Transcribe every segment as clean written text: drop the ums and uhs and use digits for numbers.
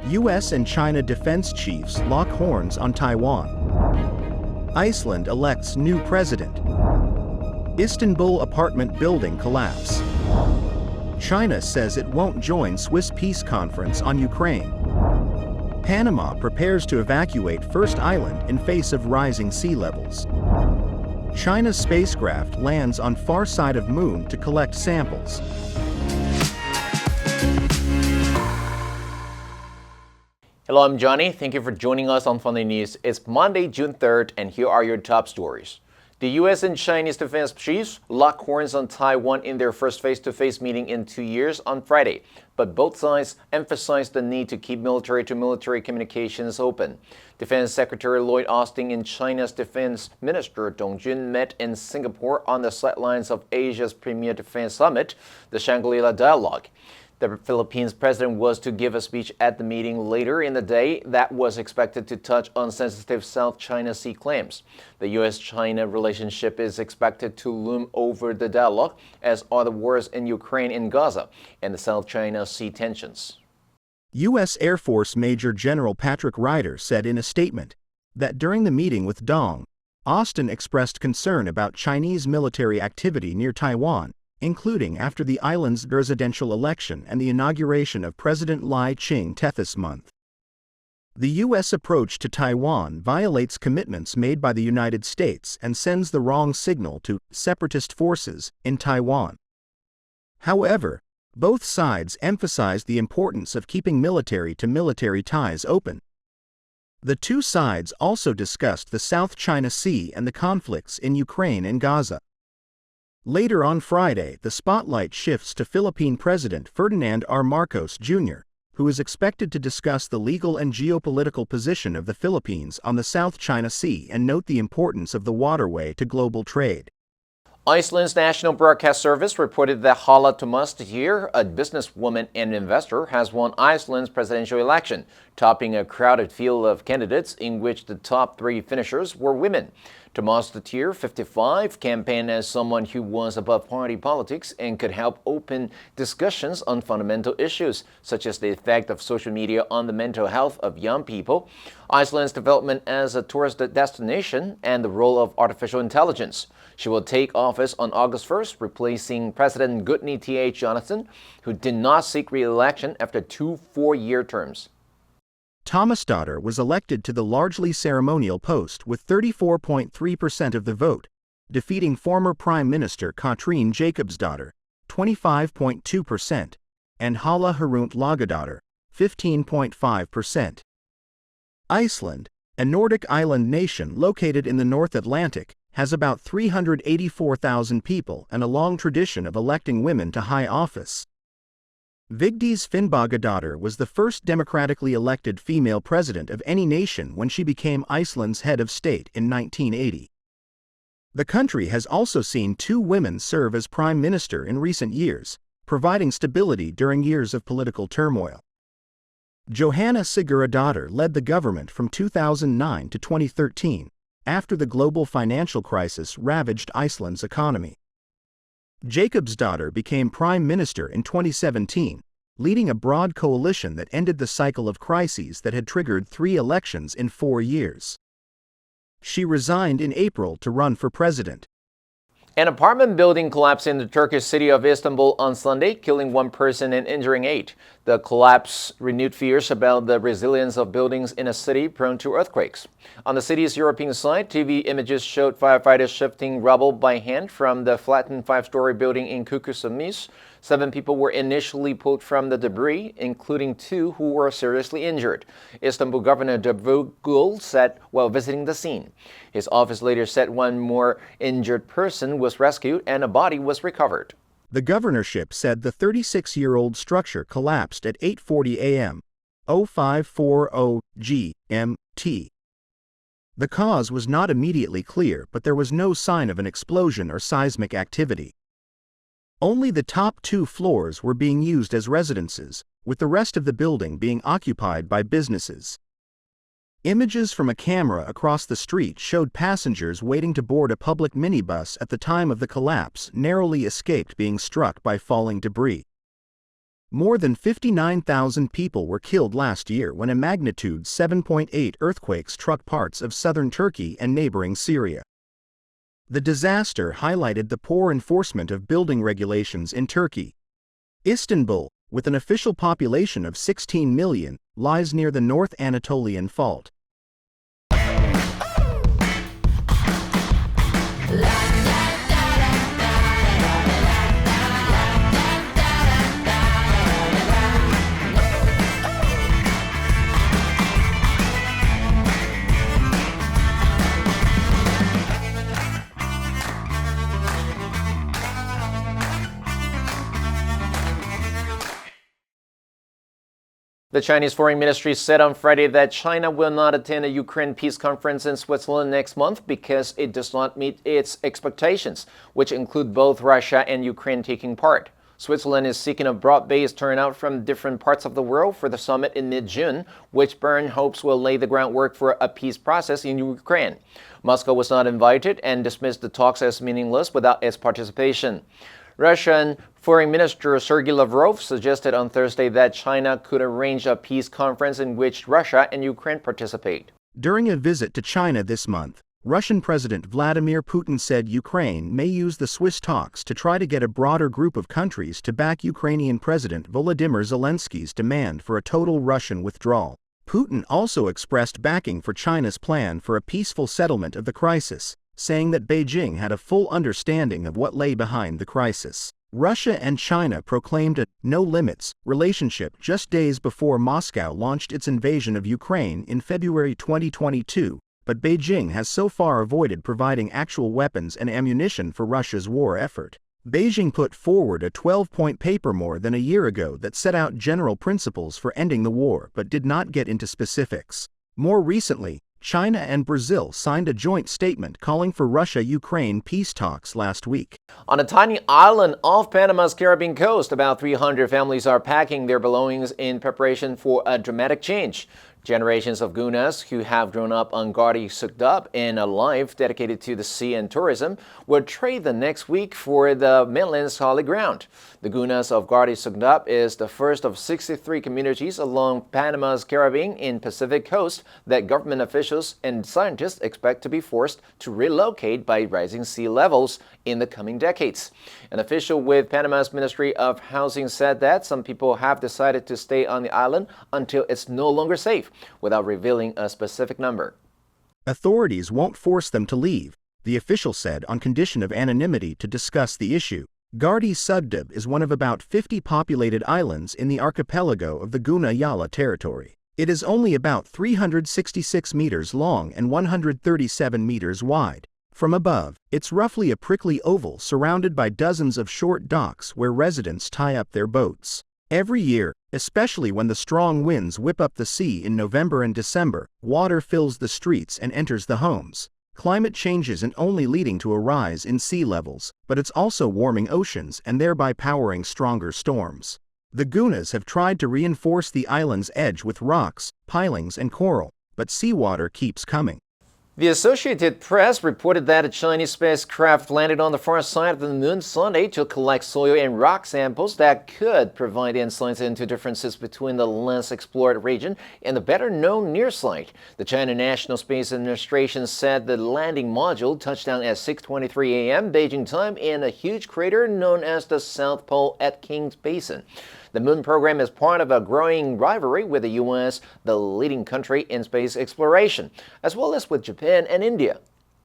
U.S. and China defense chiefs lock horns on Taiwan. Iceland elects new president. Istanbul apartment building collapse. China says it won't join Swiss peace conference on Ukraine. Panama prepares to evacuate first island in face of rising sea levels. China's spacecraft lands on far side of moon to collect samples. Hello, I'm Johnny. Thank you for joining us on Funday News. It's Monday, June 3rd, and here are your top stories. The U.S. and Chinese defense chiefs locked horns on Taiwan in their first face-to-face meeting in 2 years on Friday, but both sides emphasized the need to keep military-to-military communications open. Defense Secretary Lloyd Austin and China's Defense Minister Dong Jun met in Singapore on the sidelines of Asia's premier defense summit, the Shangri-La Dialogue. The Philippines president was to give a speech at the meeting later in the day that was expected to touch on sensitive South China Sea claims. The U.S.-China relationship is expected to loom over the dialogue, as are the wars in Ukraine and Gaza and the South China Sea tensions. U.S. Air Force Major General Patrick Ryder said in a statement that during the meeting with Dong, Austin expressed concern about Chinese military activity near Taiwan, including after the island's presidential election and the inauguration of President Lai Ching-te this month. The U.S. approach to Taiwan violates commitments made by the United States and sends the wrong signal to separatist forces in Taiwan. However, both sides emphasized the importance of keeping military-to-military ties open. The two sides also discussed the South China Sea and the conflicts in Ukraine and Gaza. Later on Friday, the spotlight shifts to Philippine President Ferdinand R. Marcos Jr., who is expected to discuss the legal and geopolitical position of the Philippines on the South China Sea and note the importance of the waterway to global trade. Iceland's National Broadcast Service reported that Hala Tomasdottir, a businesswoman and investor, has won Iceland's presidential election, topping a crowded field of candidates in which the top three finishers were women. Tomasdottir, 55, campaigned as someone who was above party politics and could help open discussions on fundamental issues, such as the effect of social media on the mental health of young people, Iceland's development as a tourist destination, and the role of artificial intelligence. She will take office on August 1st, replacing President Gudni T.H. Jonathan, who did not seek re-election after 2 4-year terms. Tomasdottir was elected to the largely ceremonial post with 34.3% of the vote, defeating former Prime Minister Katrín Jakobsdóttir, 25.2%, and Hala Hrunt Lagadóttir, 15.5%. Iceland, a Nordic island nation located in the North Atlantic, has about 384,000 people and a long tradition of electing women to high office. Vigdís Finnbogadóttir was the first democratically elected female president of any nation when she became Iceland's head of state in 1980. The country has also seen 2 women serve as prime minister in recent years, providing stability during years of political turmoil. Johanna Sigurðardóttir led the government from 2009 to 2013, after the global financial crisis ravaged Iceland's economy. Jakobsdóttir became prime minister in 2017, leading a broad coalition that ended the cycle of crises that had triggered 3 elections in 4 years. She resigned in April to run for president. An apartment building collapsed in the Turkish city of Istanbul on Sunday, killing 1 person and injuring 8. The collapse renewed fears about the resilience of buildings in a city prone to earthquakes. On the city's European side, TV images showed firefighters shifting rubble by hand from the flattened 5-story building in Kukusamis. 7 people were initially pulled from the debris, including 2 who were seriously injured, Istanbul Governor Davutoglu said while visiting the scene. His office later said 1 more injured person was rescued and a body was recovered. The governorship said the 36-year-old structure collapsed at 8:40 a.m. 0540 GMT. The cause was not immediately clear, but there was no sign of an explosion or seismic activity. Only the top 2 floors were being used as residences, with the rest of the building being occupied by businesses. Images from a camera across the street showed passengers waiting to board a public minibus at the time of the collapse narrowly escaped being struck by falling debris. More than 59,000 people were killed last year when a magnitude 7.8 earthquake struck parts of southern Turkey and neighboring Syria. The disaster highlighted the poor enforcement of building regulations in Turkey. Istanbul, with an official population of 16 million, lies near the North Anatolian Fault. The Chinese Foreign Ministry said on Friday that China will not attend a Ukraine peace conference in Switzerland next month because it does not meet its expectations, which include both Russia and Ukraine taking part. Switzerland is seeking a broad-based turnout from different parts of the world for the summit in mid-June, which Bern hopes will lay the groundwork for a peace process in Ukraine. Moscow was not invited and dismissed the talks as meaningless without its participation. Russian Foreign Minister Sergei Lavrov suggested on Thursday that China could arrange a peace conference in which Russia and Ukraine participate. During a visit to China this month, Russian President Vladimir Putin said Ukraine may use the Swiss talks to try to get a broader group of countries to back Ukrainian President Volodymyr Zelensky's demand for a total Russian withdrawal. Putin also expressed backing for China's plan for a peaceful settlement of the crisis, saying that Beijing had a full understanding of what lay behind the crisis. Russia and China proclaimed a no-limits relationship just days before Moscow launched its invasion of Ukraine in February 2022, but Beijing has so far avoided providing actual weapons and ammunition for Russia's war effort. Beijing put forward a 12-point paper more than a year ago that set out general principles for ending the war but did not get into specifics. More recently, China and Brazil signed a joint statement calling for Russia-Ukraine peace talks last week. On a tiny island off Panama's Caribbean coast, about 300 families are packing their belongings in preparation for a dramatic change. Generations of Gunas who have grown up on Gardi Sugdub in a life dedicated to the sea and tourism will trade the next week for the mainland's holy ground. The Gunas of Gardi Sugdub is the first of 63 communities along Panama's Caribbean and Pacific coast that government officials and scientists expect to be forced to relocate by rising sea levels in the coming decades. An official with Panama's Ministry of Housing said that some people have decided to stay on the island until it's no longer safe, without revealing a specific number. Authorities won't force them to leave, the official said, on condition of anonymity to discuss the issue. Gardi Sugdub is one of about 50 populated islands in the archipelago of the Guna-Yala territory. It is only about 366 meters long and 137 meters wide. From above, it's roughly a prickly oval surrounded by dozens of short docks where residents tie up their boats. Every year, especially when the strong winds whip up the sea in November and December, water fills the streets and enters the homes. Climate change isn't only leading to a rise in sea levels, but it's also warming oceans and thereby powering stronger storms. The Gunas have tried to reinforce the island's edge with rocks, pilings, and coral, but seawater keeps coming. The Associated Press reported that a Chinese spacecraft landed on the far side of the moon Sunday to collect soil and rock samples that could provide insights into differences between the less explored region and the better-known near site. The China National Space Administration said the landing module touched down at 6:23 a.m. Beijing time in a huge crater known as the South Pole at King's Basin. The moon program is part of a growing rivalry with the U.S., the leading country in space exploration, as well as with Japan and India.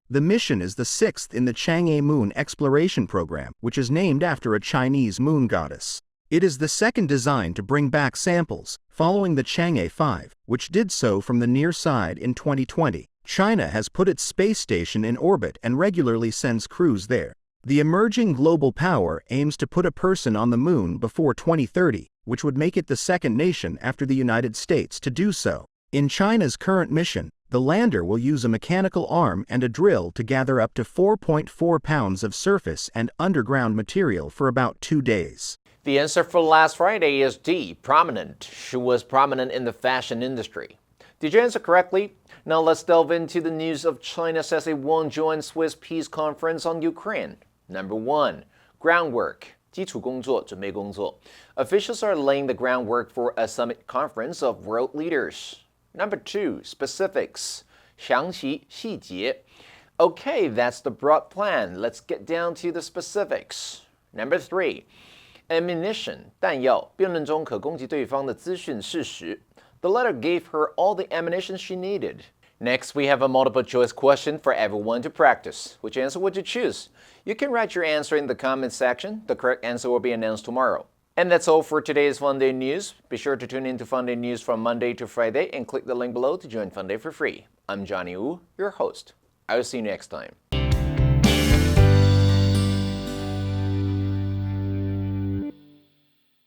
The mission is the sixth in the Chang'e Moon Exploration Program, which is named after a Chinese moon goddess. It is the second design to bring back samples, following the Chang'e 5, which did so from the near side in 2020. China has put its space station in orbit and regularly sends crews there. The emerging global power aims to put a person on the moon before 2030, which would make it the second nation after the United States to do so. In China's current mission, the lander will use a mechanical arm and a drill to gather up to 4.4 pounds of surface and underground material for about 2 days. The answer for last Friday is D, prominent. She was prominent in the fashion industry. Did you answer correctly? Now let's delve into the news of China says it won't join Swiss peace conference on Ukraine. Number 1. Groundwork. 基础工作，准备工作。Officials are laying the groundwork for a summit conference of world leaders. Number 2, specifics. 详细细节。Okay, that's the broad plan. Let's get down to the specifics. Number 3, ammunition. 弹药，辩论中可攻击对方的资讯事实。The letter gave her all the ammunition she needed. Next, we have a multiple choice question for everyone to practice. Which answer would you choose? You can write your answer in the comment section. The correct answer will be announced tomorrow. And that's all for today's Funday News. Be sure to tune in to Funday News from Monday to Friday and click the link below to join Funday for free. I'm Johnny Wu, your host. I will see you next time.